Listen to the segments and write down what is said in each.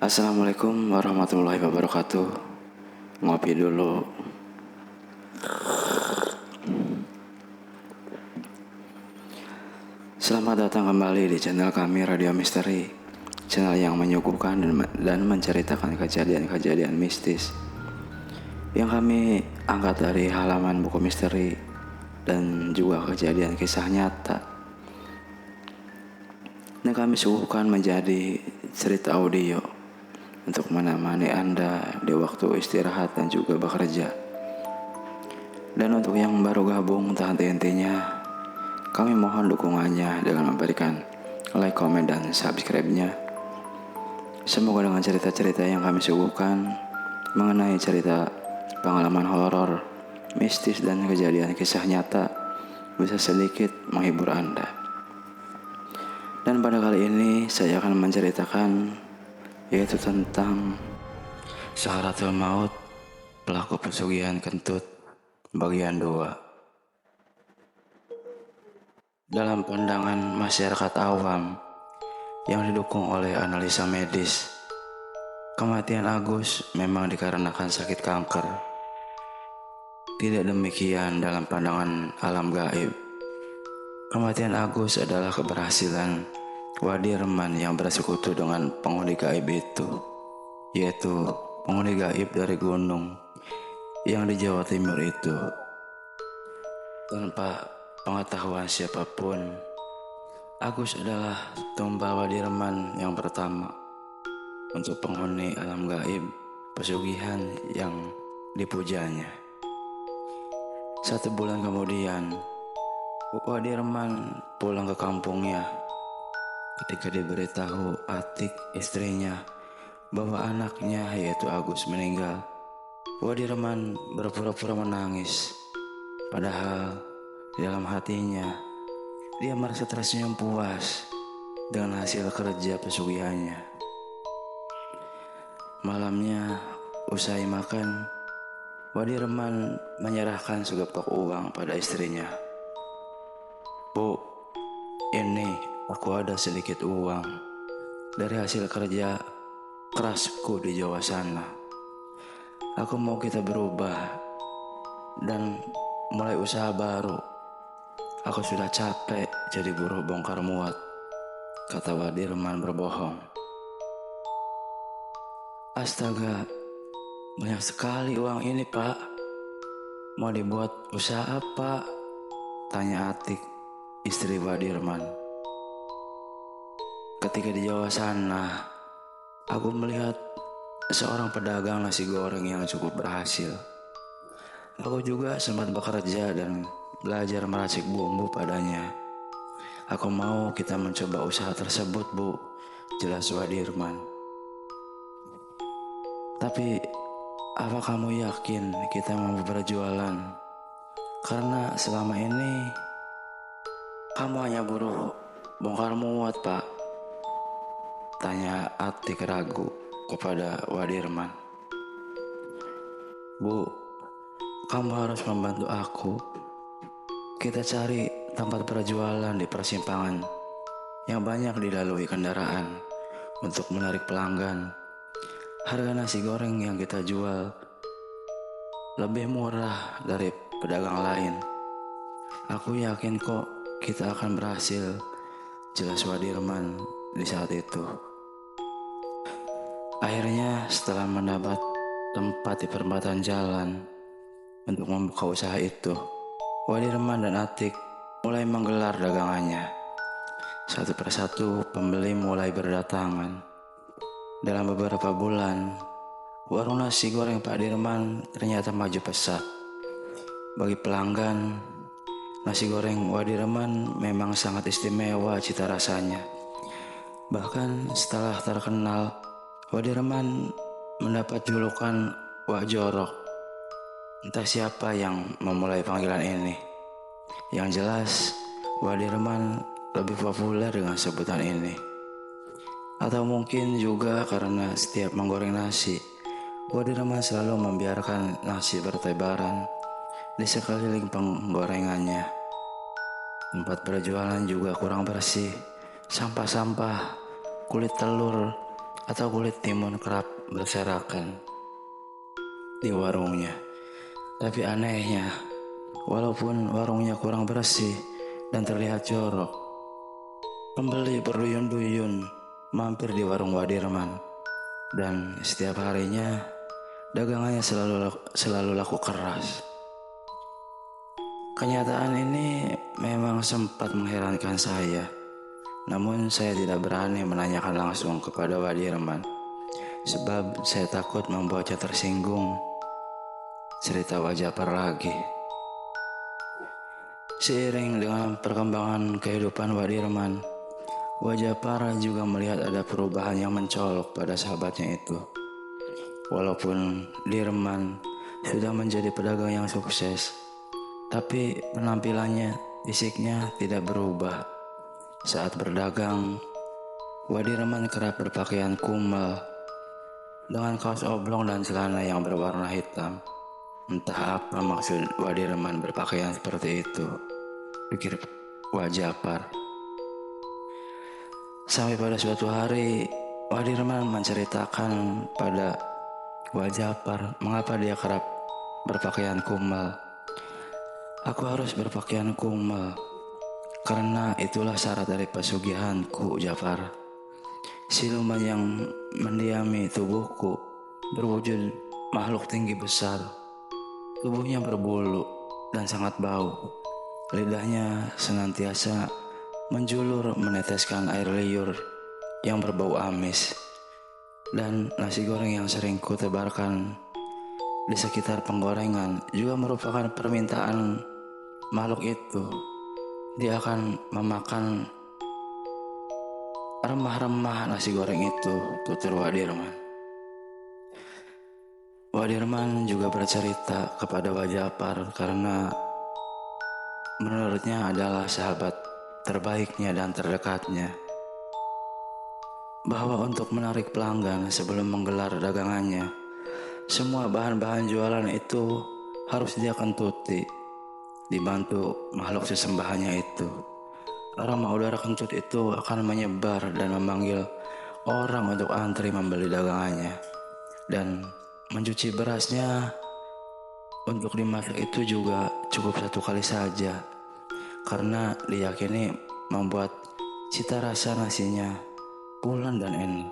Assalamualaikum warahmatullahi wabarakatuh. Ngopi dulu. Selamat datang kembali di channel kami Radio Misteri, channel yang menyuguhkan dan menceritakan kejadian-kejadian mistis yang kami angkat dari halaman buku misteri dan juga kejadian kisah nyata yang kami suguhkan menjadi cerita audio untuk menemani Anda di waktu istirahat dan juga bekerja. Dan untuk yang baru gabung, tak henti-hentinya kami mohon dukungannya dengan memberikan like, komen, dan subscribe-nya. Semoga dengan cerita-cerita yang kami suguhkan mengenai cerita pengalaman horor, mistis, dan kejadian kisah nyata bisa sedikit menghibur Anda. Dan pada kali ini saya akan menceritakan yaitu tentang Sakaratul Maut, pelaku pesugihan kentut bagian 2. Dalam pandangan masyarakat awam yang didukung oleh analisa medis, kematian Agus memang dikarenakan sakit kanker. Tidak demikian dalam pandangan alam gaib. Kematian Agus adalah keberhasilan Wadirman yang bersekutu dengan penghuni gaib itu, yaitu penghuni gaib dari gunung yang di Jawa Timur itu. Tanpa pengetahuan siapapun, Agus adalah tumbal Wadirman yang pertama untuk penghuni alam gaib pesugihan yang dipujanya. 1 bulan kemudian, Wadirman pulang ke kampungnya. Ketika diberitahu Atik, istrinya, bahwa anaknya yaitu Agus meninggal, Wadirman berpura-pura menangis. Padahal di dalam hatinya dia merasa tersenyum puas dengan hasil kerja pesugihannya. Malamnya, usai makan, Wadirman menyerahkan segepak uang pada istrinya. "Bu, ini aku ada sedikit uang dari hasil kerja kerasku di Jawa sana. Aku mau kita berubah dan mulai usaha baru. Aku sudah capek jadi buruh bongkar muat," kata Wadirman berbohong. "Astaga, banyak sekali uang ini, Pak. Mau dibuat usaha apa?" tanya Atik, istri Wadirman. "Ketika di Jawa sana, aku melihat seorang pedagang nasi goreng yang cukup berhasil. Aku juga sempat bekerja dan belajar meracik bumbu padanya. Aku mau kita mencoba usaha tersebut, Bu," jelas Wadirman. "Tapi apa kamu yakin kita mau berjualan? Karena selama ini kamu hanya buruh bongkar muat, Pak," tanya Atik ragu kepada Wadirman. "Bu, kamu harus membantu aku. Kita cari tempat berjualan di persimpangan yang banyak dilalui kendaraan untuk menarik pelanggan. Harga nasi goreng yang kita jual lebih murah dari pedagang lain. Aku yakin kok kita akan berhasil," jelas Wadirman di saat itu. Akhirnya, setelah mendapat tempat di perempatan jalan untuk membuka usaha itu, Wadirman dan Atik mulai menggelar dagangannya. Satu persatu pembeli mulai berdatangan. Dalam beberapa bulan, warung nasi goreng Pak Dirman ternyata maju pesat. Bagi pelanggan, nasi goreng Wadirman memang sangat istimewa cita rasanya. Bahkan setelah terkenal, Wadirman mendapat julukan Wak Jorok. Entah siapa yang memulai panggilan ini. Yang jelas, Wadirman lebih populer dengan sebutan ini. Atau mungkin juga karena setiap menggoreng nasi, Wadirman selalu membiarkan nasi bertebaran di sekeliling penggorengannya. Tempat berjualan juga kurang bersih. Sampah-sampah, kulit telur, atau kulit timun kerap berserakan di warungnya. Tapi anehnya, walaupun warungnya kurang bersih dan terlihat jorok, pembeli berduyun-duyun mampir di warung Wadirman, dan setiap harinya dagangannya selalu laku keras. Kenyataan ini memang sempat mengherankan saya, namun saya tidak berani menanyakan langsung kepada Wadirman, sebab saya takut membuatnya tersinggung. Cerita Wajapar lagi. Seiring dengan perkembangan kehidupan Wadirman, Wajapar juga melihat ada perubahan yang mencolok pada sahabatnya itu. Walaupun Dirman sudah menjadi pedagang yang sukses, tapi penampilannya, fisiknya tidak berubah. Saat berdagang, Wadirman kerap berpakaian kumal dengan kaos oblong dan celana yang berwarna hitam. Entah apa maksud Wadirman berpakaian seperti itu, pikir Wajapar. Sampai pada suatu hari, Wadirman menceritakan pada Wajapar mengapa dia kerap berpakaian kumal. Aku harus berpakaian kumal karena itulah syarat dari pesugihanku, Japar. Siluman yang mendiami tubuhku berwujud makhluk tinggi besar. Tubuhnya berbulu dan sangat bau. Lidahnya senantiasa menjulur meneteskan air liur yang berbau amis. Dan nasi goreng yang sering kutebarkan di sekitar penggorengan juga merupakan permintaan makhluk itu. Dia akan memakan remah-remah nasi goreng itu, tutur Wadirman. Wadirman juga bercerita kepada Wajapar karena menurutnya adalah sahabat terbaiknya dan terdekatnya, bahwa untuk menarik pelanggan sebelum menggelar dagangannya, semua bahan-bahan jualan itu harus dia kentuti, dibantu makhluk sesembahannya itu. Aroma udara kentut itu akan menyebar dan memanggil orang untuk antri membeli dagangannya. Dan mencuci berasnya untuk dimasak itu juga cukup satu kali saja, karena diyakini membuat cita rasa nasinya pulen dan enak.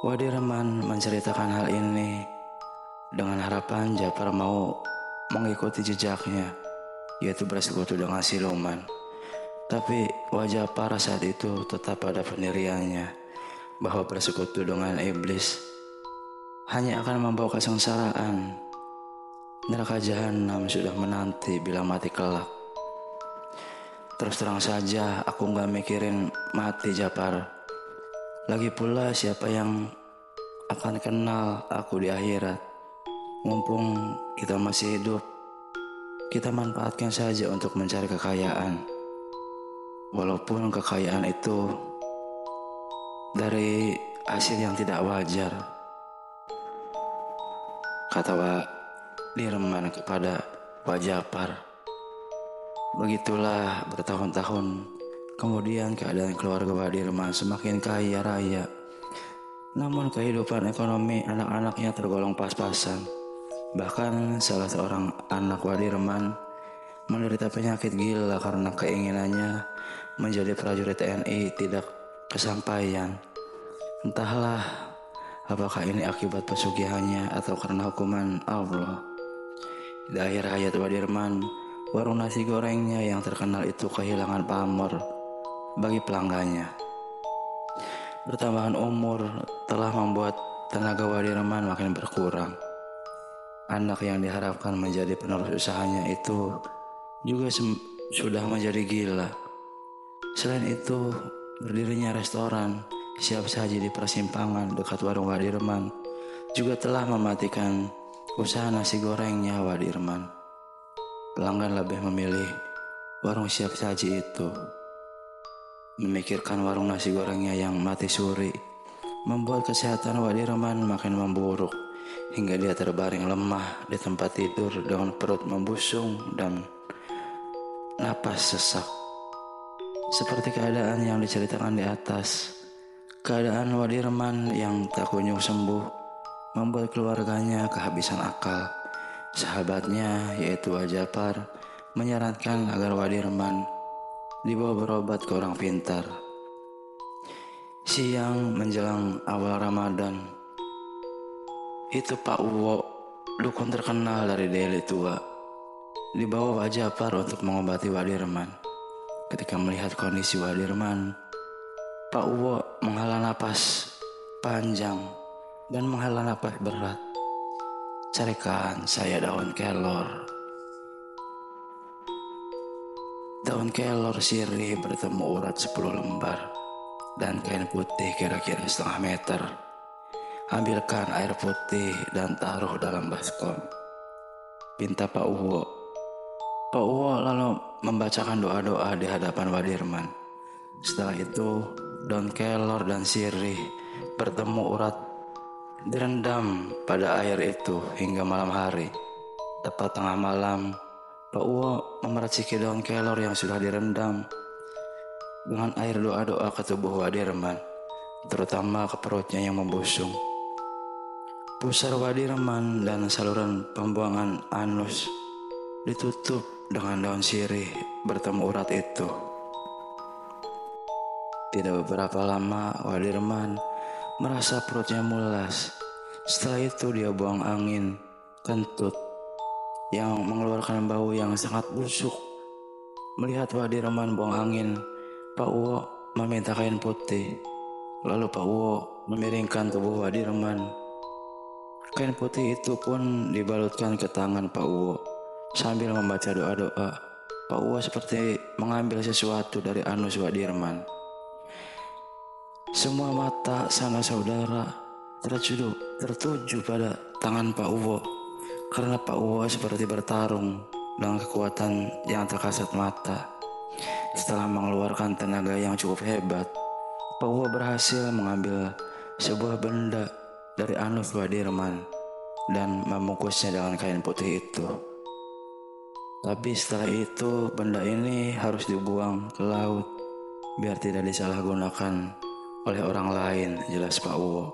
Wadirman menceritakan hal ini dengan harapan Japar mau mengikuti jejaknya, yaitu bersekutu dengan siluman. Tapi Wajapar saat itu tetap pada pendiriannya bahwa bersekutu dengan iblis hanya akan membawa kesengsaraan. Neraka jahanam sudah menanti bila mati kelak. Terus terang saja aku gak mikirin mati, Japar. Lagi pula siapa yang akan kenal aku di akhirat? Mumpung kita masih hidup, kita manfaatkan saja untuk mencari kekayaan. Walaupun kekayaan itu dari hasil yang tidak wajar, kata Wadirman kepada Wajapar. Begitulah bertahun-tahun kemudian keadaan keluarga Wadirman semakin kaya raya. Namun kehidupan ekonomi anak-anaknya tergolong pas-pasan. Bahkan salah seorang anak Wadirman menderita penyakit gila karena keinginannya menjadi prajurit TNI tidak kesampaian. Entahlah apakah ini akibat pesugihannya atau karena hukuman Allah. Di akhir hayat Wadirman, warung nasi gorengnya yang terkenal itu kehilangan pamor bagi pelanggannya. Bertambahan umur telah membuat tenaga Wadirman makin berkurang. Anak yang diharapkan menjadi penerus usahanya itu juga sudah menjadi gila. Selain itu, berdirinya restoran siap saji di persimpangan dekat warung Wadirman juga telah mematikan usaha nasi gorengnya Wadirman. Pelanggan lebih memilih warung siap saji itu. Memikirkan warung nasi gorengnya yang mati suri membuat kesehatan Wadirman makin memburuk hingga dia terbaring lemah di tempat tidur dengan perut membusung dan napas sesak. Seperti keadaan yang diceritakan di atas, Keadaan Wadirman yang tak kunjung sembuh membuat keluarganya kehabisan akal. Sahabatnya yaitu Wajapar menyarankan agar Wadirman dibawa berobat ke orang pintar. Siang menjelang awal Ramadan, itu Pak Uwo, dukun terkenal dari Deli Tua, dibawa Wajapar untuk mengobati Wadirman. Ketika melihat kondisi Wadirman, Pak Uwo menghela napas panjang dan menghela napas berat. Carikan saya daun kelor. Daun kelor sirih bertemu urat 10 lembar dan kain putih kira-kira setengah meter. Ambilkan air putih dan taruh dalam baskom, pinta Pak Uwo. Pak Uwo lalu membacakan doa-doa di hadapan Wadirman. Setelah itu, daun kelor dan sirih bertemu urat direndam pada air itu hingga malam hari. Tepat tengah malam, Pak Uwo memerciki daun kelor yang sudah direndam dengan air doa-doa ke tubuh Wadirman, terutama ke perutnya yang membusung. Pusar Wadirman dan saluran pembuangan anus ditutup dengan daun sirih bertemu urat itu. Tidak beberapa lama, Wadirman merasa perutnya mulas. Setelah itu dia buang angin kentut yang mengeluarkan bau yang sangat busuk. Melihat Wadirman buang angin, Pak Uwo meminta kain putih. Lalu Pak Uwo memiringkan tubuh Wadirman. Kain putih itu pun dibalutkan ke tangan Pak Uwo. Sambil membaca doa-doa, Pak Uwo seperti mengambil sesuatu dari anus Wadirman. Semua mata sanak saudara tertuju pada tangan Pak Uwo, karena Pak Uwo seperti bertarung dengan kekuatan yang tak kasat mata. Setelah mengeluarkan tenaga yang cukup hebat, Pak Uwo berhasil mengambil sebuah benda dari anus Wadirman dan membungkusnya dengan kain putih itu. Tapi setelah itu benda ini harus dibuang ke laut biar tidak disalahgunakan oleh orang lain, jelas Pak Uwo.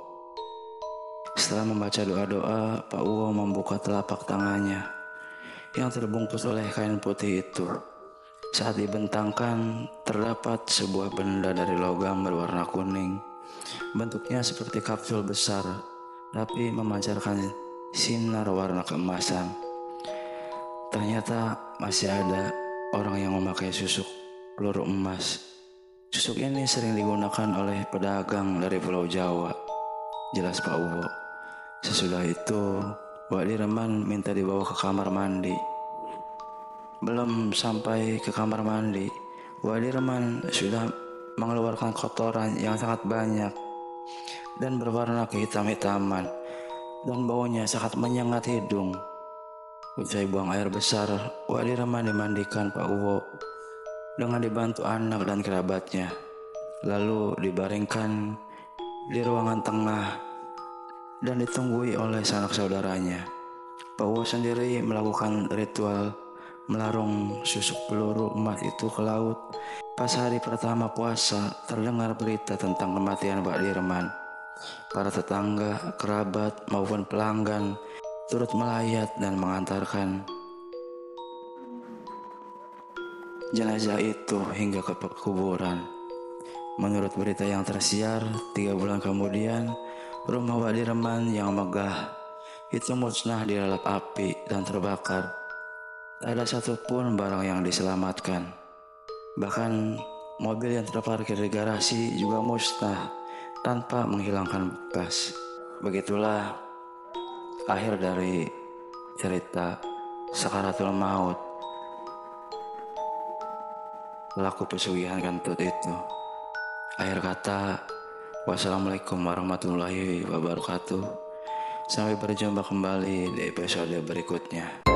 Setelah membaca doa-doa, Pak Uwo membuka telapak tangannya yang terbungkus oleh kain putih itu. Saat dibentangkan, terdapat sebuah benda dari logam berwarna kuning. Bentuknya seperti kapsul besar, tapi memancarkan sinar warna keemasan. Ternyata masih ada orang yang memakai susuk peluru emas. Susuk ini sering digunakan oleh pedagang dari Pulau Jawa, jelas Pak Uwo. Sesudah itu, Wadirman minta dibawa ke kamar mandi. Belum sampai ke kamar mandi, Wadirman sudah mengeluarkan kotoran yang sangat banyak dan berwarna kehitam-hitaman, dan baunya sangat menyengat hidung. Usai buang air besar, Wadirman dimandikan Pak Uwo dengan dibantu anak dan kerabatnya, lalu dibaringkan di ruangan tengah dan ditunggui oleh sanak saudaranya. Pak Uwo sendiri melakukan ritual melarung susuk peluru emas itu ke laut. Pas hari pertama puasa, terdengar berita tentang kematian Wadirman. Para tetangga, kerabat maupun pelanggan turut melayat dan mengantarkan jenazah itu hingga ke kuburan. Menurut berita yang tersiar, 3 bulan kemudian, rumah Wadirman yang megah itu musnah dilalap api dan terbakar. Tak ada satupun barang yang diselamatkan. Bahkan mobil yang terparkir di garasi juga musnah tanpa menghilangkan bekas. Begitulah akhir dari cerita Sakaratul Maut, pelaku pesugihan kentut itu. Akhir kata, wassalamualaikum warahmatullahi wabarakatuh. Sampai berjumpa kembali di episode berikutnya.